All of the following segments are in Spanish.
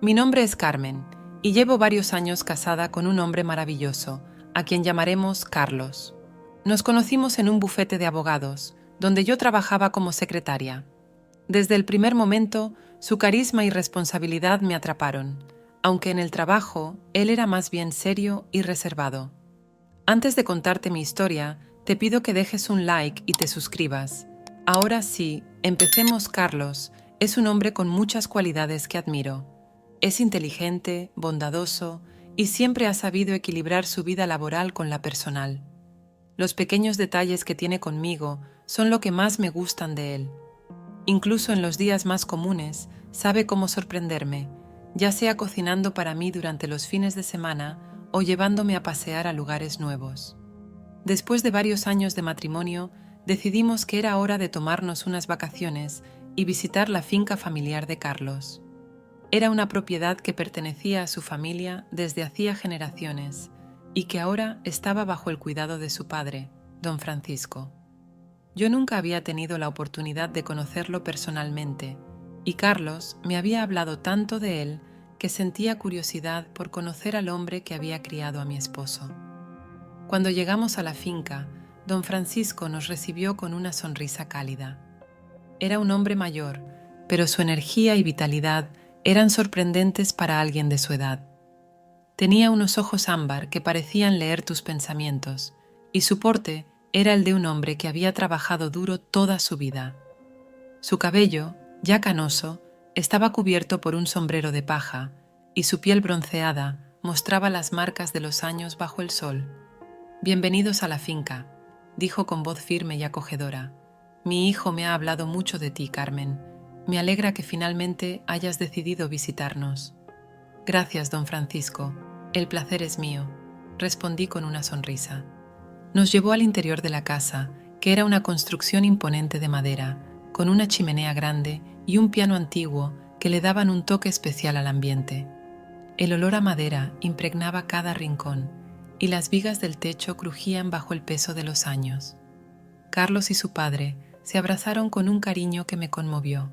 Mi nombre es Carmen y llevo varios años casada con un hombre maravilloso, a quien llamaremos Carlos. Nos conocimos en un bufete de abogados, donde yo trabajaba como secretaria. Desde el primer momento, su carisma y responsabilidad me atraparon, aunque en el trabajo él era más bien serio y reservado. Antes de contarte mi historia, te pido que dejes un like y te suscribas. Ahora sí, empecemos. Carlos es un hombre con muchas cualidades que admiro. Es inteligente, bondadoso y siempre ha sabido equilibrar su vida laboral con la personal. Los pequeños detalles que tiene conmigo son lo que más me gustan de él. Incluso en los días más comunes, sabe cómo sorprenderme, ya sea cocinando para mí durante los fines de semana o llevándome a pasear a lugares nuevos. Después de varios años de matrimonio, decidimos que era hora de tomarnos unas vacaciones y visitar la finca familiar de Carlos. Era una propiedad que pertenecía a su familia desde hacía generaciones y que ahora estaba bajo el cuidado de su padre, don Francisco. Yo nunca había tenido la oportunidad de conocerlo personalmente, y Carlos me había hablado tanto de él que sentía curiosidad por conocer al hombre que había criado a mi esposo. Cuando llegamos a la finca, don Francisco nos recibió con una sonrisa cálida. Era un hombre mayor, pero su energía y vitalidad eran sorprendentes para alguien de su edad. Tenía unos ojos ámbar que parecían leer tus pensamientos, y su porte era el de un hombre que había trabajado duro toda su vida. Su cabello, ya canoso, estaba cubierto por un sombrero de paja, y su piel bronceada mostraba las marcas de los años bajo el sol. «Bienvenidos a la finca», dijo con voz firme y acogedora. «Mi hijo me ha hablado mucho de ti, Carmen. Me alegra que finalmente hayas decidido visitarnos». «Gracias, don Francisco. El placer es mío», respondí con una sonrisa. Nos llevó al interior de la casa, que era una construcción imponente de madera, con una chimenea grande y un piano antiguo que le daban un toque especial al ambiente. El olor a madera impregnaba cada rincón, y las vigas del techo crujían bajo el peso de los años. Carlos y su padre se abrazaron con un cariño que me conmovió.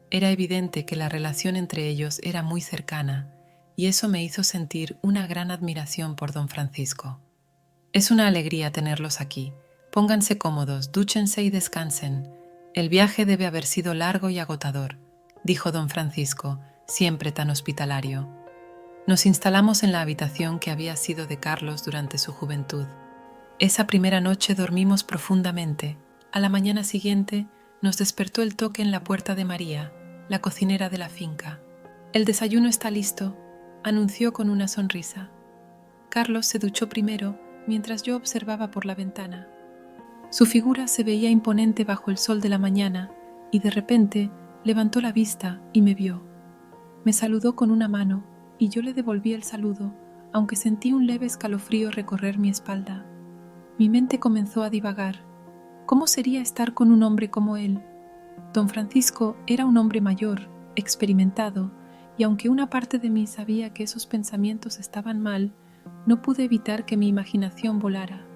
Era evidente que la relación entre ellos era muy cercana, y eso me hizo sentir una gran admiración por don Francisco. «Es una alegría tenerlos aquí. Pónganse cómodos, dúchense y descansen. El viaje debe haber sido largo y agotador», dijo don Francisco, siempre tan hospitalario. Nos instalamos en la habitación que había sido de Carlos durante su juventud. Esa primera noche dormimos profundamente. A la mañana siguiente nos despertó el toque en la puerta de María, la cocinera de la finca. «El desayuno está listo», anunció con una sonrisa. Carlos se duchó primero mientras yo observaba por la ventana. Su figura se veía imponente bajo el sol de la mañana y de repente levantó la vista y me vio. Me saludó con una mano y yo le devolví el saludo, aunque sentí un leve escalofrío recorrer mi espalda. Mi mente comenzó a divagar. ¿Cómo sería estar con un hombre como él? Don Francisco era un hombre mayor, experimentado, y aunque una parte de mí sabía que esos pensamientos estaban mal, no pude evitar que mi imaginación volara.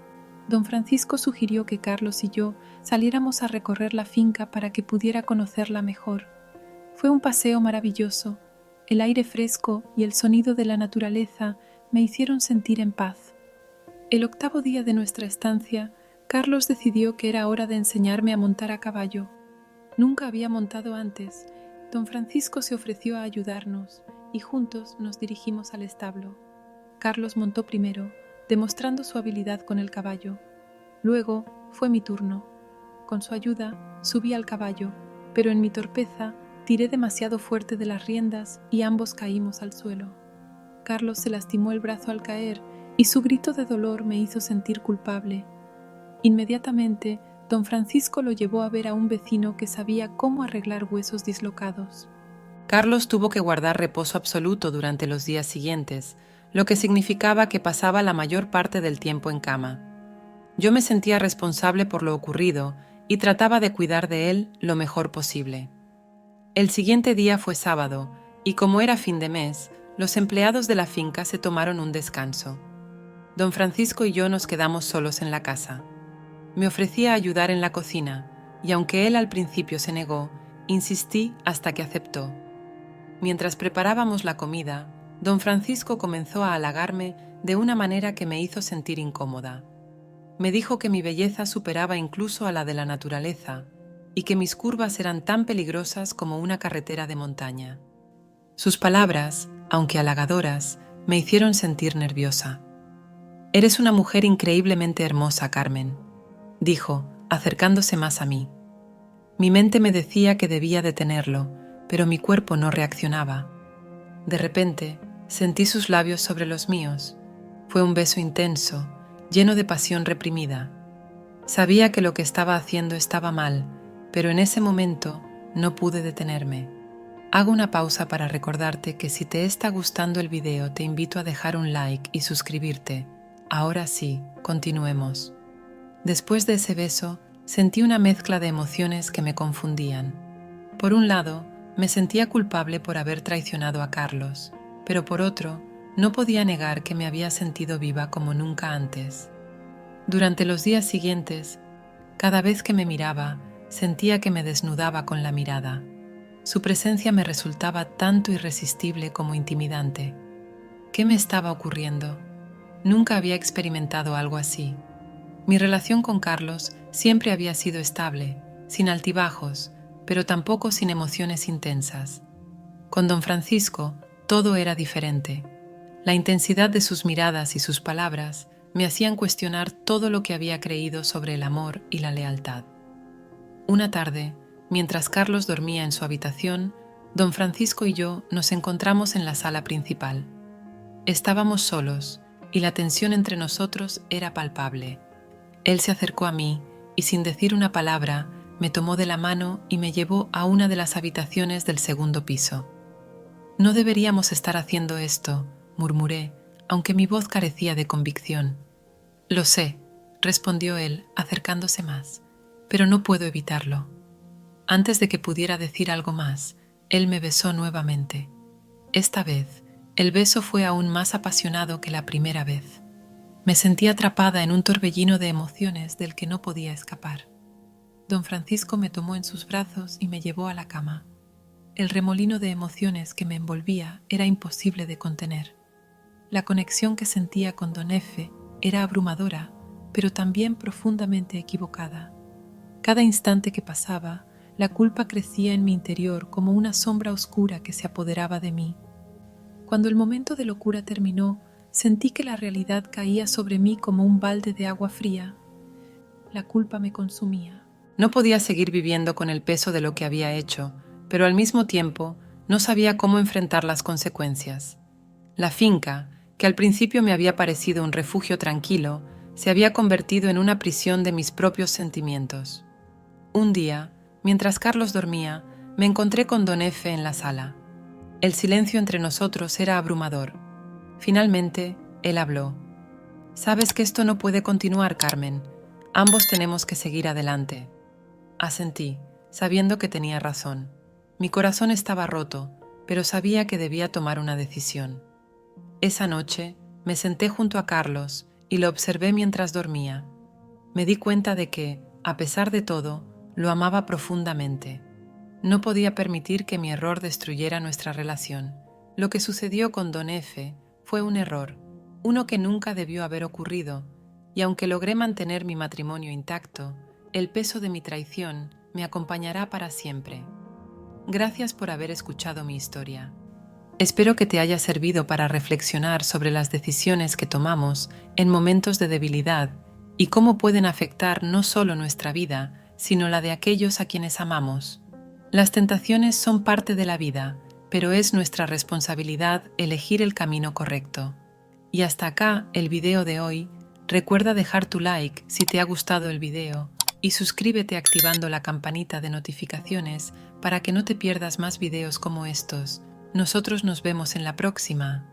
Don Francisco sugirió que Carlos y yo saliéramos a recorrer la finca para que pudiera conocerla mejor. Fue un paseo maravilloso. El aire fresco y el sonido de la naturaleza me hicieron sentir en paz. El 8º día de nuestra estancia, Carlos decidió que era hora de enseñarme a montar a caballo. Nunca había montado antes. Don Francisco se ofreció a ayudarnos y juntos nos dirigimos al establo. Carlos montó primero, demostrando su habilidad con el caballo. Luego fue mi turno. Con su ayuda subí al caballo, pero en mi torpeza tiré demasiado fuerte de las riendas y ambos caímos al suelo. Carlos se lastimó el brazo al caer y su grito de dolor me hizo sentir culpable. Inmediatamente, don Francisco lo llevó a ver a un vecino que sabía cómo arreglar huesos dislocados. Carlos tuvo que guardar reposo absoluto durante los días siguientes, lo que significaba que pasaba la mayor parte del tiempo en cama. Yo me sentía responsable por lo ocurrido y trataba de cuidar de él lo mejor posible. El siguiente día fue sábado, y como era fin de mes, los empleados de la finca se tomaron un descanso. Don Francisco y yo nos quedamos solos en la casa. Me ofrecí a ayudar en la cocina, y aunque él al principio se negó, insistí hasta que aceptó. Mientras preparábamos la comida, don Francisco comenzó a halagarme de una manera que me hizo sentir incómoda. Me dijo que mi belleza superaba incluso a la de la naturaleza y que mis curvas eran tan peligrosas como una carretera de montaña. Sus palabras, aunque halagadoras, me hicieron sentir nerviosa. «Eres una mujer increíblemente hermosa, Carmen», dijo, acercándose más a mí. Mi mente me decía que debía detenerlo, pero mi cuerpo no reaccionaba. De repente, sentí sus labios sobre los míos. Fue un beso intenso, lleno de pasión reprimida. Sabía que lo que estaba haciendo estaba mal, pero en ese momento no pude detenerme. Hago una pausa para recordarte que si te está gustando el video te invito a dejar un like y suscribirte. Ahora sí, continuemos. Después de ese beso, sentí una mezcla de emociones que me confundían. Por un lado, me sentía culpable por haber traicionado a Carlos, pero por otro, no podía negar que me había sentido viva como nunca antes. Durante los días siguientes, cada vez que me miraba, sentía que me desnudaba con la mirada. Su presencia me resultaba tanto irresistible como intimidante. ¿Qué me estaba ocurriendo? Nunca había experimentado algo así. Mi relación con Carlos siempre había sido estable, sin altibajos, pero tampoco sin emociones intensas. Con don Francisco, todo era diferente. La intensidad de sus miradas y sus palabras me hacían cuestionar todo lo que había creído sobre el amor y la lealtad. Una tarde, mientras Carlos dormía en su habitación, don Francisco y yo nos encontramos en la sala principal. Estábamos solos y la tensión entre nosotros era palpable. Él se acercó a mí y sin decir una palabra me tomó de la mano y me llevó a una de las habitaciones del segundo piso. «No deberíamos estar haciendo esto», murmuré, aunque mi voz carecía de convicción. «Lo sé», respondió él, acercándose más, «pero no puedo evitarlo». Antes de que pudiera decir algo más, él me besó nuevamente. Esta vez, el beso fue aún más apasionado que la primera vez. Me sentí atrapada en un torbellino de emociones del que no podía escapar. Don Francisco me tomó en sus brazos y me llevó a la cama. El remolino de emociones que me envolvía era imposible de contener. La conexión que sentía con don Efe era abrumadora, pero también profundamente equivocada. Cada instante que pasaba, la culpa crecía en mi interior como una sombra oscura que se apoderaba de mí. Cuando el momento de locura terminó, sentí que la realidad caía sobre mí como un balde de agua fría. La culpa me consumía. No podía seguir viviendo con el peso de lo que había hecho, pero al mismo tiempo no sabía cómo enfrentar las consecuencias. La finca, que al principio me había parecido un refugio tranquilo, se había convertido en una prisión de mis propios sentimientos. Un día, mientras Carlos dormía, me encontré con don Efe en la sala. El silencio entre nosotros era abrumador. Finalmente, él habló. «Sabes que esto no puede continuar, Carmen. Ambos tenemos que seguir adelante». Asentí, sabiendo que tenía razón. Mi corazón estaba roto, pero sabía que debía tomar una decisión. Esa noche, me senté junto a Carlos y lo observé mientras dormía. Me di cuenta de que, a pesar de todo, lo amaba profundamente. No podía permitir que mi error destruyera nuestra relación. Lo que sucedió con don Efe fue un error, uno que nunca debió haber ocurrido, y aunque logré mantener mi matrimonio intacto, el peso de mi traición me acompañará para siempre. Gracias por haber escuchado mi historia. Espero que te haya servido para reflexionar sobre las decisiones que tomamos en momentos de debilidad y cómo pueden afectar no solo nuestra vida, sino la de aquellos a quienes amamos. Las tentaciones son parte de la vida, pero es nuestra responsabilidad elegir el camino correcto. Y hasta acá el video de hoy. Recuerda dejar tu like si te ha gustado el video y suscríbete activando la campanita de notificaciones para que no te pierdas más videos como estos. Nosotros nos vemos en la próxima.